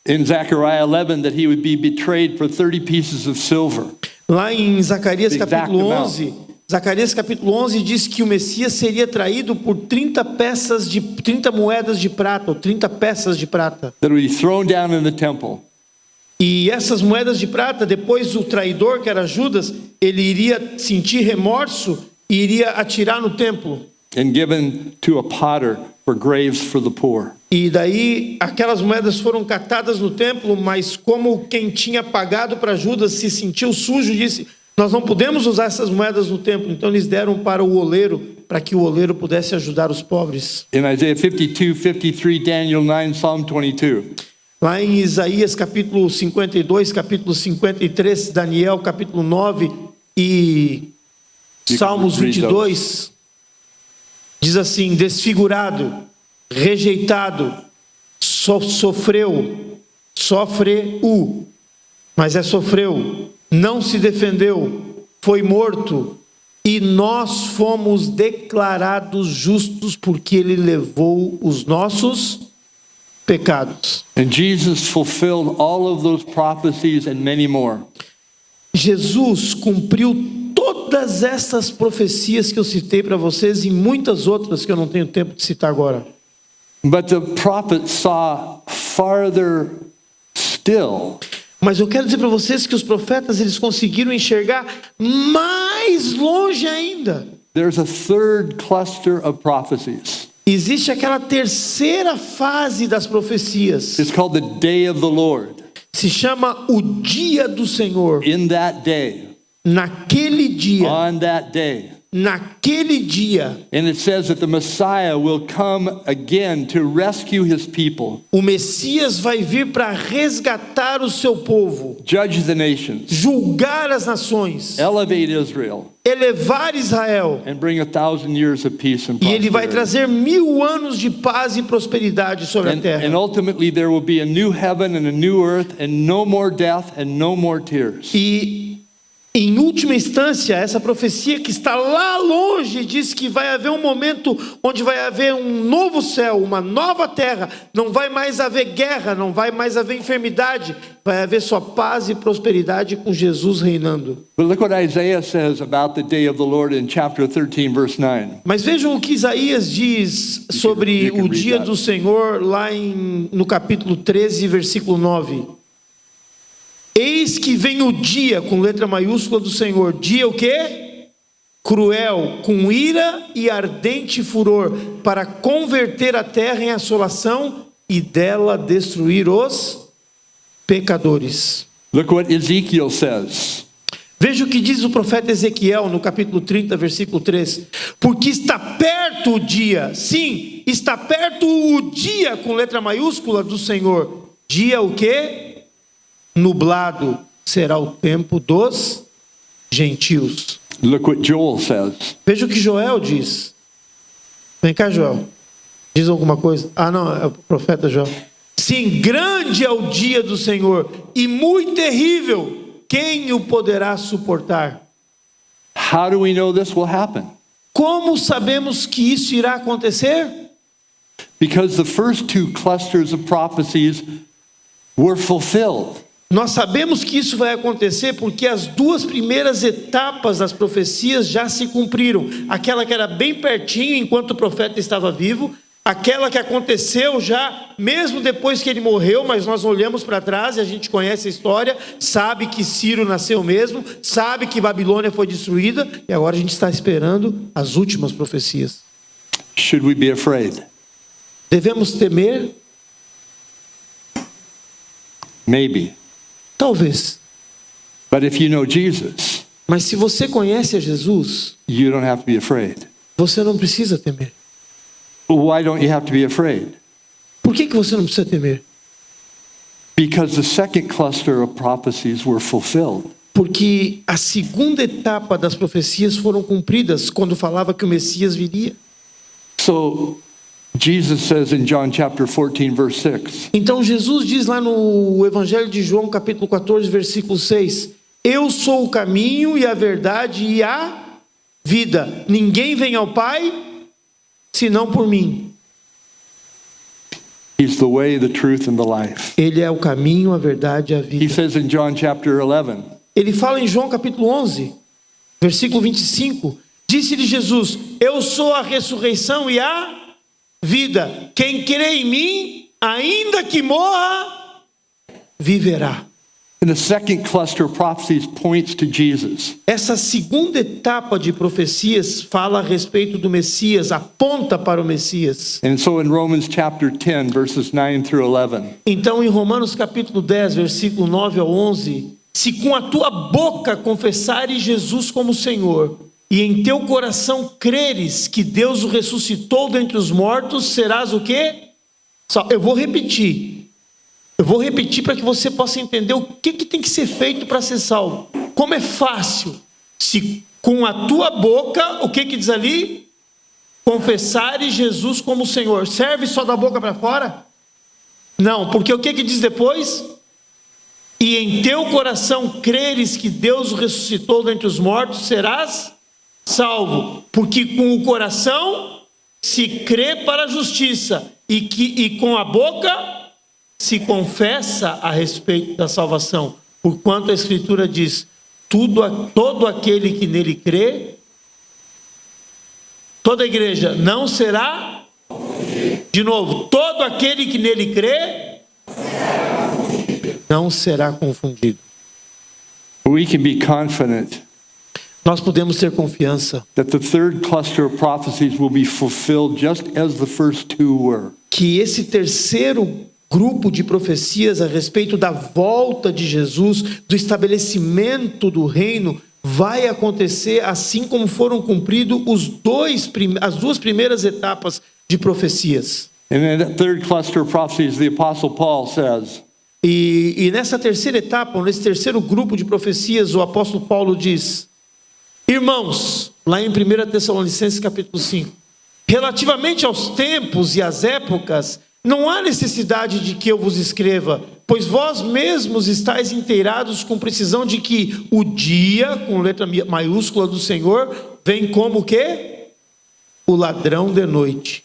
In Zechariah 11, that he would be betrayed for 30 pieces of silver. Lá em Zacarias The exact capítulo amount. 11, Zacarias capítulo 11 diz que o Messias seria traído por 30 moedas de prata, ou 30 peças de prata. That would be thrown down in the temple. E essas moedas de prata, depois o traidor, que era Judas, ele iria sentir remorso e iria atirar no templo. And given to a potter for graves for the poor. E daí aquelas moedas foram catadas no templo, mas como quem tinha pagado para Judas se sentiu sujo, disse: nós não podemos usar essas moedas no templo. Então eles deram para o oleiro, para que o oleiro pudesse ajudar os pobres. In Isaiah 52, 53, Daniel 9, Psalm 22. Lá em Isaías capítulo 52, capítulo 53, Daniel capítulo 9 e Salmos 22, diz assim: desfigurado, rejeitado, sofreu, não se defendeu, foi morto, e nós fomos declarados justos porque ele levou os nossos pecados. And Jesus fulfilled all of those prophecies and many more. Jesus cumpriu todas essas profecias que eu citei para vocês e muitas outras que eu não tenho tempo de citar agora. But the prophets saw farther still. Mas eu quero dizer para vocês que os profetas, eles conseguiram enxergar mais longe ainda. There's a third cluster of prophecies. Existe aquela terceira fase das profecias. It's called the day of the Lord. Se chama o dia do Senhor. In that day, Naquele dia. on that day. Naquele dia. And it says that the Messiah will come again to rescue his people, O Messias vai vir para resgatar o seu povo, judge the nations, julgar as nações, elevate Israel, elevar Israel. and bring 1,000 years of peace and E ele vai prosperity. trazer 1000 anos de paz e prosperidade sobre a terra. And ultimately there will be a new heaven and a new earth and no more death and no more tears. E em última instância, essa profecia que está lá longe diz que vai haver um momento onde vai haver um novo céu, uma nova terra. Não vai mais haver guerra, não vai mais haver enfermidade. Vai haver só paz e prosperidade com Jesus reinando. But look what Isaiah says about the day of the Lord in chapter 13, verse 9. Mas vejam o que Isaías diz sobre You can o read dia that. do Senhor lá no capítulo 13, versículo 9. Eis que vem o dia, com letra maiúscula, do Senhor. Dia o quê? Cruel, com ira e ardente furor, para converter a terra em assolação e dela destruir os pecadores. Look what Ezekiel says. Veja o que diz o profeta Ezequiel no capítulo 30, versículo 3. Porque está perto o dia, sim, está perto o dia, com letra maiúscula, do Senhor. Dia o quê? Nublado será o tempo dos gentios. Look what Joel says. Veja o que Joel diz. Vem cá, Joel. Diz alguma coisa? Ah, não, é o profeta Joel. Sim, grande é o dia do Senhor e muito terrível. Quem o poderá suportar? How do we know this will happen? Como sabemos que isso irá acontecer? because the first two clusters of prophecies were fulfilled. Nós sabemos que isso vai acontecer porque as duas primeiras etapas das profecias já se cumpriram. Aquela que era bem pertinho enquanto o profeta estava vivo, aquela que aconteceu já mesmo depois que ele morreu, mas nós olhamos para trás e a gente conhece a história, sabe que Ciro nasceu mesmo, sabe que Babilônia foi destruída, e agora a gente está esperando as últimas profecias. Should we be afraid? Devemos temer? Maybe. Talvez. But if you know Jesus, Mas se você conhece a Jesus, you don't have to be afraid. você não precisa temer. Why don't you have to be afraid? Por que você não precisa temer? Because the second cluster of prophecies were fulfilled. Porque a segunda etapa das profecias foram cumpridas quando falava que o Messias viria. So Jesus says in John chapter 14 verse 6, Então Jesus diz lá no Evangelho de João, capítulo 14, versículo 6: Eu sou o caminho e a verdade e a vida. Ninguém vem ao Pai senão por mim. He's the way, the truth and the life. Ele é o caminho, a verdade e a He vida. says in John chapter 11, Ele fala em João capítulo 11, versículo 25. Disse-lhe Jesus: Eu sou a ressurreição e a vida. Quem crê em mim, ainda que morra, viverá. and the second cluster of prophecies points to Jesus. Essa segunda etapa de profecias fala a respeito do Messias, aponta para o Messias. And so in Romans chapter 10 verses 9 through 11, Então, em Romanos capítulo 10, versículo 9 ao 11, se com a tua boca confessares Jesus como Senhor, e em teu coração creres que Deus o ressuscitou dentre os mortos, serás o quê? Eu vou repetir para que você possa entender o que tem que ser feito para ser salvo. Como é fácil. Se com a tua boca, o que diz ali? Confessares Jesus como Senhor. Serve só da boca para fora? Não, porque o que diz depois? E em teu coração creres que Deus o ressuscitou dentre os mortos, serás salvo. Porque com o coração se crê para a justiça, e com a boca se confessa a respeito da salvação. Porquanto a Escritura diz: todo aquele que nele crê, toda a igreja não será. De novo, todo aquele que nele crê não será confundido. we can be confident Nós podemos ter confiança that the third cluster of prophecies will be fulfilled just as the first two were. que esse terceiro grupo de profecias a respeito da volta de Jesus, do estabelecimento do reino, vai acontecer assim como foram cumpridos as duas primeiras etapas de profecias. And in that third cluster of prophecies, the Apostle Paul says, E nessa terceira etapa, nesse terceiro grupo de profecias, o apóstolo Paulo diz: Irmãos, lá em 1 Tessalonicenses capítulo 5, relativamente aos tempos e às épocas, não há necessidade de que eu vos escreva, pois vós mesmos estáis inteirados com precisão de que o dia, com letra maiúscula do Senhor, vem como o quê? O ladrão de noite.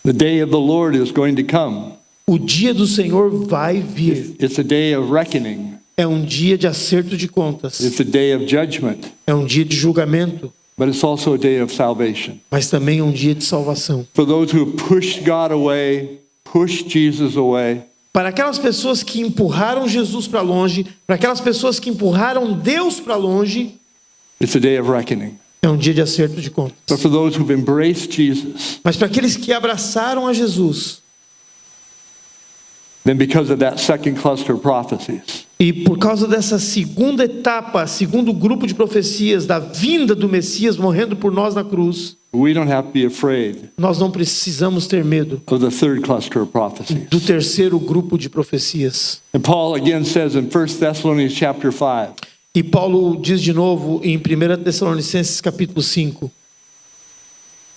the day of the Lord is going to come. O dia do Senhor vai vir. It's a day of reckoning. É um dia de acerto de contas. It's a day of judgment, É um dia de julgamento, but it's also a day of salvation. mas também é um dia de salvação. For those who pushed God away, pushed Jesus away, Para aquelas pessoas que empurraram Jesus para longe, para aquelas pessoas que empurraram Deus para longe, it's a day of reckoning. é um dia de acerto de contas. But for those who've embraced Jesus, Mas para aqueles que abraçaram a Jesus, then because of that second cluster of prophecies, e por causa dessa segunda etapa, segundo grupo de profecias da vinda do Messias morrendo por nós na cruz, we don't have to be afraid nós não precisamos ter medo of the third cluster of prophecies. do terceiro grupo de profecias. And Paul again says in 1 Thessalonians chapter 5, E Paulo diz de novo em 1 Tessalonicenses capítulo 5,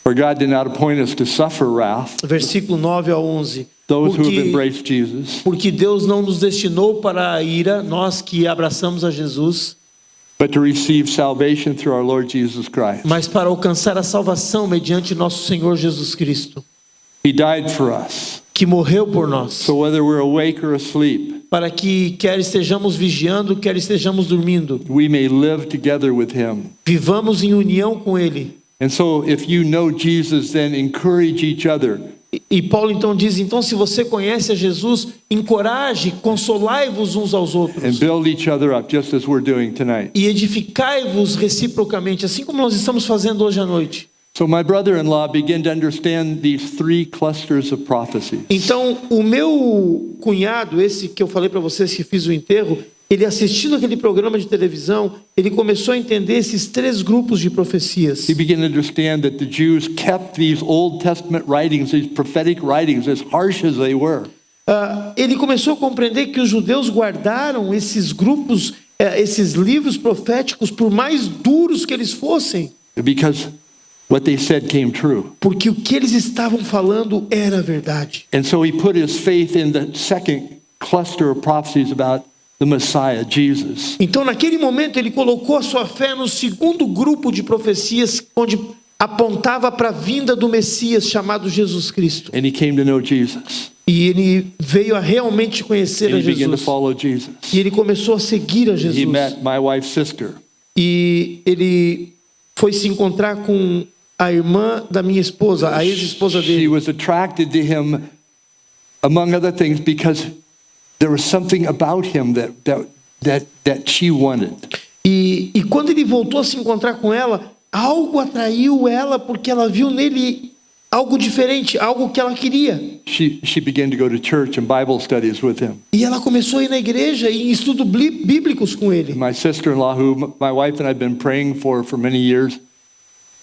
for God did not appoint us to suffer wrath, versículo 9 ao 11. those who have embraced Jesus, Porque Deus não nos destinou para a ira, nós que abraçamos a Jesus, but to receive salvation through our Lord Jesus Christ. mas para alcançar a salvação mediante nosso Senhor Jesus Cristo. He died for us. que morreu por nós, So whether we're awake or asleep, para que quer estejamos vigiando, quer estejamos dormindo, we may live together with him. vivamos em união com Ele. And so if you know Jesus, then encourage each other. E Paulo então diz, então se você conhece a Jesus, encoraje, consolai-vos uns aos And outros build each other up, just as we're doing tonight. e edificai-vos reciprocamente, assim como nós estamos fazendo hoje à noite. So my brother-in-law began to understand these three clusters of prophecy. Então, o meu cunhado, esse que eu falei para vocês que fiz o enterro, ele assistindo aquele programa de televisão, ele começou a entender esses três grupos de profecias. He began to understand that the Jews kept these Old Testament writings, these prophetic writings, as harsh as they were. Ele começou a compreender que os judeus guardaram esses grupos, esses livros proféticos, por mais duros que eles fossem, Because what they said came true. porque o que eles estavam falando era verdade. And so he put his faith in the second cluster of prophecies about the Messiah, Jesus. Então, naquele momento, ele colocou a sua fé no segundo grupo de profecias, onde apontava para a vinda do Messias, chamado Jesus Cristo. And he came to know Jesus. E ele veio a realmente conhecer And a he began to Jesus. follow Jesus. E ele começou a seguir a He Jesus. met my wife's sister. E ele foi se encontrar com a irmã da minha esposa, a ex-esposa She dele. was attracted to him, among other things, because there was something about him that she wanted. E quando ele voltou a se encontrar com ela, algo atraiu ela, porque ela viu nele algo diferente, algo que ela queria. She began to go to church and Bible studies with him. E ela começou a ir na igreja e em estudos bíblicos com ele. My sister-in-law, who my wife and I have been praying for many years,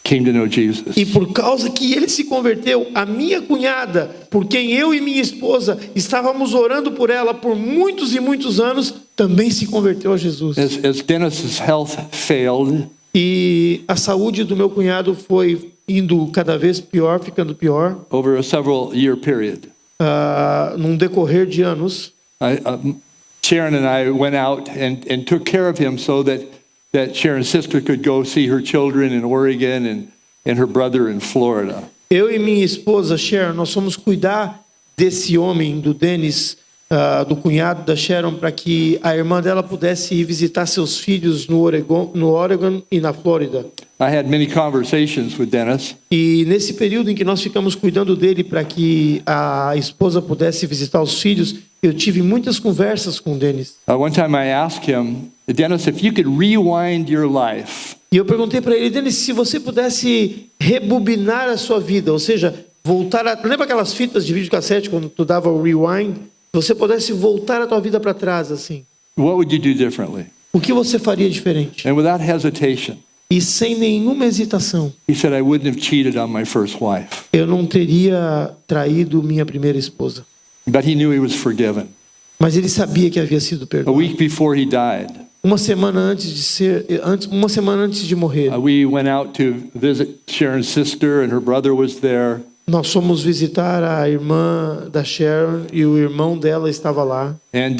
came to know Jesus. E por causa que ele se converteu, a minha cunhada, por quem eu e minha esposa estávamos orando por ela por muitos e muitos anos, também se converteu a Jesus. As Dennis's health failed, E a saúde do meu cunhado foi indo cada vez pior, ficando pior, over a several-year period, num decorrer de anos. Sharon and I went out and took care of him so that Sharon's sister could go see her children in Oregon and her brother in Florida. Eu e minha esposa Sharon, nós fomos cuidar desse homem, do Dennis, do cunhado da Sharon, para que a irmã dela pudesse ir visitar seus filhos no Oregon e na Flórida. I had many conversations with Dennis, E nesse período em que nós ficamos cuidando dele para que a esposa pudesse visitar os filhos, eu tive muitas conversas com o Dennis. One time I asked him, Dennis, if you could rewind your life, E eu perguntei para ele, Dennis, se você pudesse rebobinar a sua vida, ou seja, voltar a... Lembra aquelas fitas de videocassete quando tu dava o rewind? Se você pudesse voltar a tua vida para trás, assim, what would you do differently? o que você faria diferente? And without hesitation, E sem nenhuma hesitação, he said, I wouldn't have cheated on my first wife. eu não teria traído minha primeira esposa. But he knew he was forgiven. Mas ele sabia que havia sido A perdoado. week before he died, Uma semana antes de morrer, we went out to visit Sharon's sister, and her brother was there. nós fomos visitar a irmã da Sharon e o irmão dela estava lá. And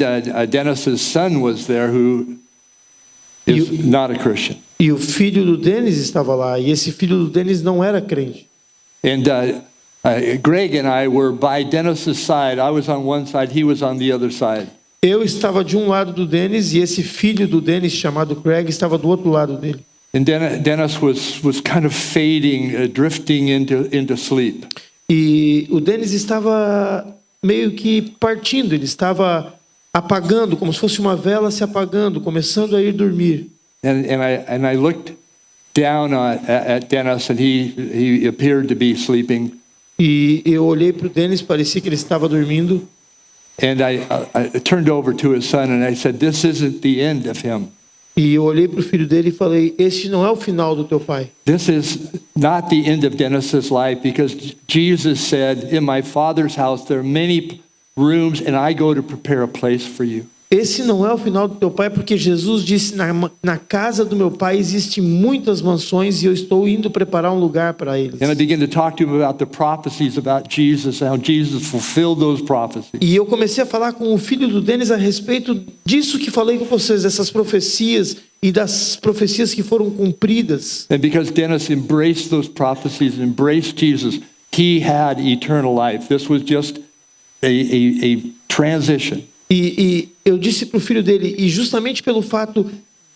Dennis's son was there, who is not a Christian. E o filho do Dennis estava lá. E esse filho do Dennis não era crente. And Greg and I were by Dennis's side. I was on one side, he was on the other side. Eu estava de um lado do Dennis e esse filho do Dennis, chamado Craig, estava do outro lado dele. And Dennis was kind of fading, drifting into sleep. E o Dennis estava meio que partindo, ele estava apagando, como se fosse uma vela se apagando, começando a ir dormir. And I looked down at Dennis, and he appeared to be sleeping. E eu olhei para o Dennis, parecia que ele estava dormindo. And I turned over to his son, and I said, "This isn't the end of him. E eu olhei para o filho dele e falei, este não é o final do teu pai. This is not the end of Dennis's life, because Jesus said, in my Father's house there are many rooms, and I go to prepare a place for you." Esse não é o final do teu pai, porque Jesus disse, na casa do meu pai existem muitas mansões e eu estou indo preparar um lugar para eles. And I began to talk to him about the prophecies about Jesus, how Jesus fulfilled those prophecies. E eu comecei a falar com o filho do Dennis a respeito disso que falei com vocês, dessas profecias e das profecias que foram cumpridas. And because Dennis embraced those prophecies, embraced Jesus, he had eternal life. This was just a transition. E eu disse para o filho dele, e justamente pelo fato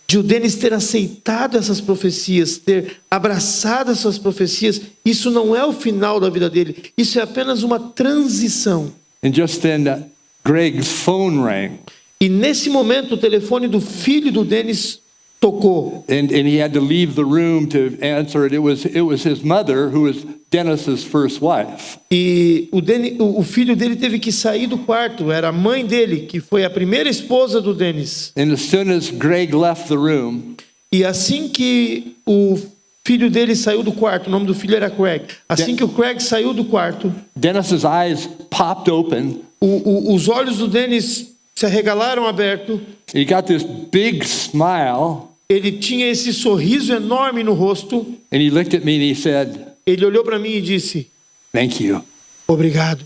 de o Denis ter aceitado essas profecias, ter abraçado essas profecias, isso não é o final da vida dele, isso é apenas uma transição. And just then, Greg's phone rang. E nesse momento o telefone do filho do Denis tocou. And he had to leave the room to answer it. It was his mother, who was Dennis's first wife. E o filho dele teve que sair do quarto. Era a mãe dele, que foi a primeira esposa do Denis. And as soon as Greg left the room, E assim que o filho dele saiu do quarto, o nome do filho era Craig. Assim que o Craig saiu do quarto, Dennis's eyes popped open. os olhos do Denis se arregalaram aberto. He got this big smile, Ele tinha esse sorriso enorme no rosto. and he looked at me and he said, Ele olhou para mim e disse: "Thank you," obrigado.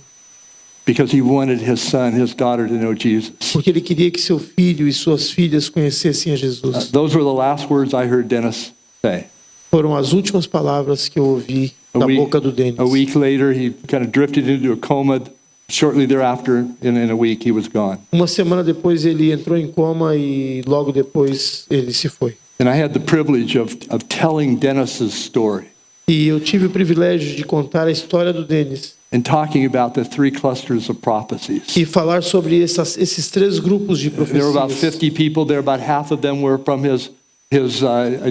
because he wanted his son, his daughter, to know Jesus. Porque ele queria que seu filho e suas filhas conhecessem a Jesus. Those were the last words I heard Dennis say. Foram as últimas palavras que eu ouvi da boca do Denis. A week later, he kind of drifted into a coma. Shortly thereafter, in a week, he was gone. Uma semana depois ele entrou em coma e logo depois ele se foi. And I had the privilege of telling Dennis's story E eu tive o privilégio de contar a história do Denis and talking about the three clusters of prophecies. e falar sobre esses três grupos de There were about profecias. 50 people there. About half of them were from his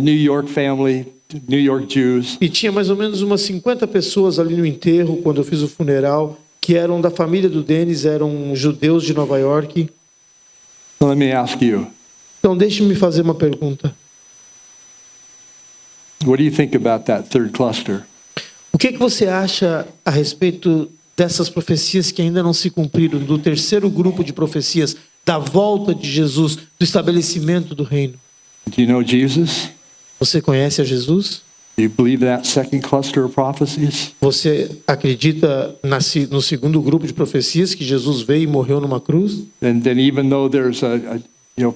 New York family, New York Jews. E tinha mais ou menos umas 50 pessoas ali no enterro, quando eu fiz o funeral, que eram da família do Denis, eram judeus de Nova York. So let me ask you, Então deixe-me fazer uma pergunta. what do you think about that third cluster? O que você acha a respeito dessas profecias que ainda não se cumpriram, do terceiro grupo de profecias, da volta de Jesus, do estabelecimento do reino? Do you know Jesus? Você conhece a Jesus? Do you believe that second cluster of prophecies? Você acredita no segundo grupo de profecias que Jesus veio e morreu numa cruz? And then even though there's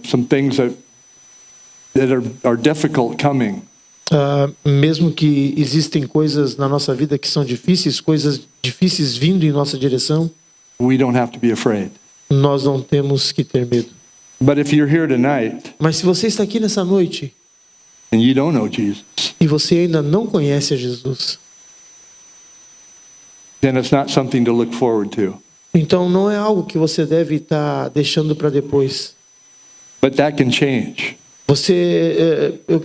some things that are difficult coming, Mesmo que existem coisas na nossa vida que são difíceis, coisas difíceis vindo em nossa direção, we don't have to be afraid. nós não temos que ter medo. But if you're here tonight Mas se você está aqui nessa noite and you don't know Jesus, e você ainda não conhece a Jesus, then it's not something to look forward to. então não é algo que você deve estar deixando para depois. But that can change.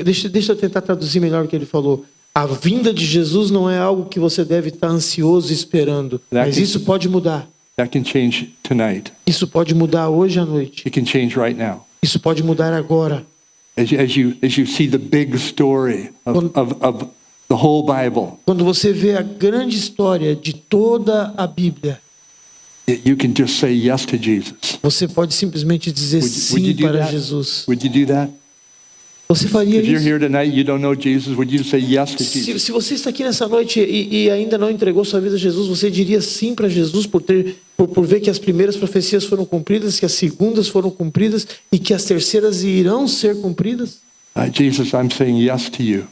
Deixa eu tentar traduzir melhor o que ele falou. A vinda de Jesus não é algo que você deve estar ansioso esperando, mas isso pode mudar. That can change tonight. Isso pode mudar hoje à noite. It can change right now. Isso pode mudar agora. As you see the big story of the whole Bible, Quando você vê a grande história de toda a Bíblia, you can just say yes to Jesus. você pode simplesmente dizer Would sim you do para that? Jesus. Would you do that? Você faria If you're isso? here tonight, you don't know Jesus, would you say yes to Jesus? Se você está aqui nessa noite e ainda não entregou sua vida a Jesus, você diria sim para Jesus por ver que as primeiras profecias foram cumpridas, que as segundas foram cumpridas e que as terceiras irão ser cumpridas? Jesus, I'm saying yes to you.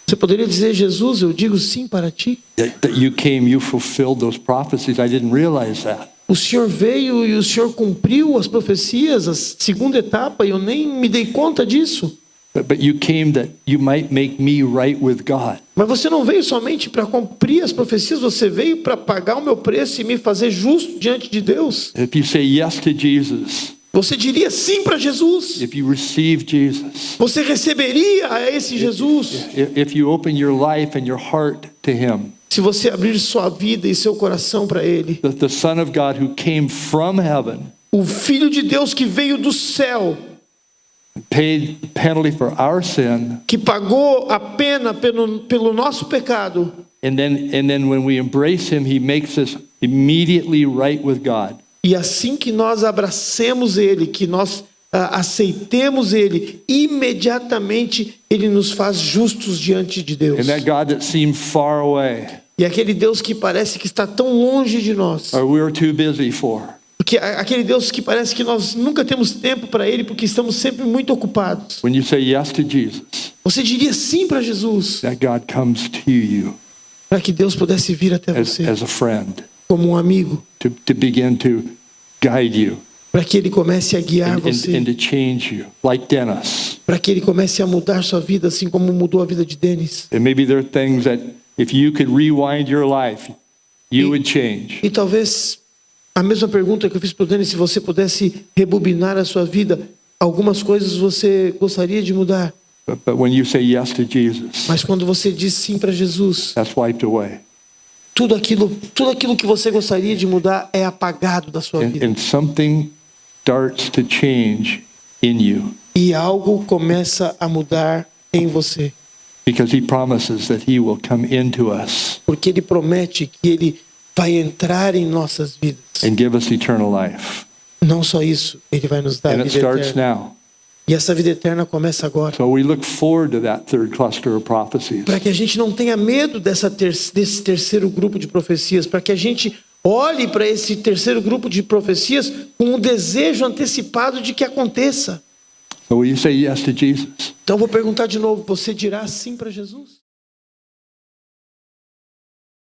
Você poderia dizer, Jesus, eu digo sim para ti. That you came, you fulfilled those prophecies. I didn't realize that. O Senhor veio e o Senhor cumpriu as profecias, a segunda etapa, e eu nem me dei conta disso. But you came that you might make me right with God. Mas você não veio somente para cumprir as profecias, você veio para pagar o meu preço e me fazer justo diante de Deus. If you say yes to Jesus, Você diria sim para Jesus. if you receive Jesus, Você receberia a esse Jesus if you open your life and your heart to Him, se você abrir sua vida e seu coração para Ele. the Son of God who came from heaven, O Filho de Deus que veio do céu, paid the penalty for our sin, que pagou a pena pelo nosso pecado. and then when we embrace Him, He makes us immediately right with God. E assim que nós abracemos Ele, que nós aceitemos Ele, imediatamente Ele nos faz justos diante de Deus. And that God that seemed far away, E aquele Deus que parece que está tão longe de nós, or we were too busy for, porque aquele Deus que parece que nós nunca temos tempo para Ele, porque estamos sempre muito ocupados. when you say yes to Jesus, Você diria sim para Jesus. that God comes to you para que Deus pudesse vir até você as a friend, como um amigo, to begin to guide you para que Ele comece a guiar and você, to change you, like Dennis. para que Ele comece a mudar sua vida, assim como mudou a vida de Denis. And maybe there are things that if you could rewind your life, you would change. E talvez a mesma pergunta que eu fiz para o Denis, se você pudesse rebobinar a sua vida, algumas coisas você gostaria de mudar. But when you say yes to Jesus, Mas quando você diz sim para Jesus, that's wiped away. tudo aquilo que você gostaria de mudar é apagado da sua vida. And something starts to change in you E algo começa a mudar em você. because he promises that he will come into us Porque Ele promete que Ele vai entrar em nossas vidas. and give us eternal life. Não só isso, Ele vai nos dar And a it vida starts eterna. now. E essa vida eterna começa agora. So we look forward to that third cluster of prophecies. Para que a gente não tenha medo desse terceiro grupo de profecias, para que a gente olhe para esse terceiro grupo de profecias com um desejo antecipado de que aconteça. So will you say yes to Jesus? Então eu vou perguntar de novo, você dirá sim para Jesus?